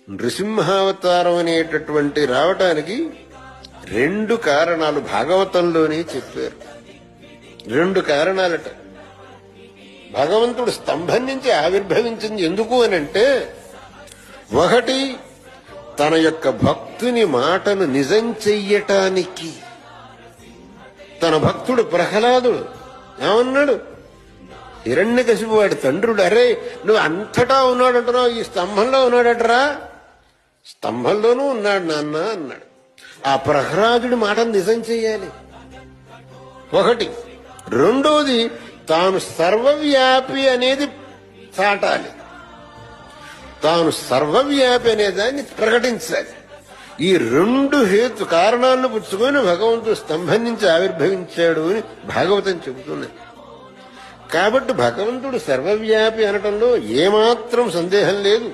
నృసింహావతారం అనేటటువంటి రావటానికి 2 కారణాలు భాగవతంలోనే చెప్పారు. 2 కారణాలట. భగవంతుడు స్తంభం నుంచి ఆవిర్భవించింది ఎందుకు అనంటే, ఒకటి తన యొక్క భక్తుని మాటను నిజం చెయ్యటానికి. తన భక్తుడు ప్రహ్లాదుడు ఏమన్నాడు? హిరణ్యకశిపు వాడి తండ్రుడు, అరే నువ్వు అంతటా ఉన్నాడంటున్నావు, ఈ స్తంభంలో ఉన్నాడటరా. స్తంభంలోనూ ఉన్నాడు నాన్న అన్నాడు. ఆ ప్రహ్లాదుడి మాటను నిజం చెయ్యాలి ఒకటి. రెండోది తాను సర్వవ్యాపి అనేది చాటాలి. తాను సర్వవ్యాపి అనే దాన్ని ప్రకటించాలి. ఈ 2 కారణాలను పుచ్చుకొని భగవంతుడు స్తంభం నుంచి ఆవిర్భవించాడు అని భాగవతం చెబుతున్నది. కాబట్టి భగవంతుడు సర్వవ్యాపి అనటంలో ఏమాత్రం సందేహం లేదు.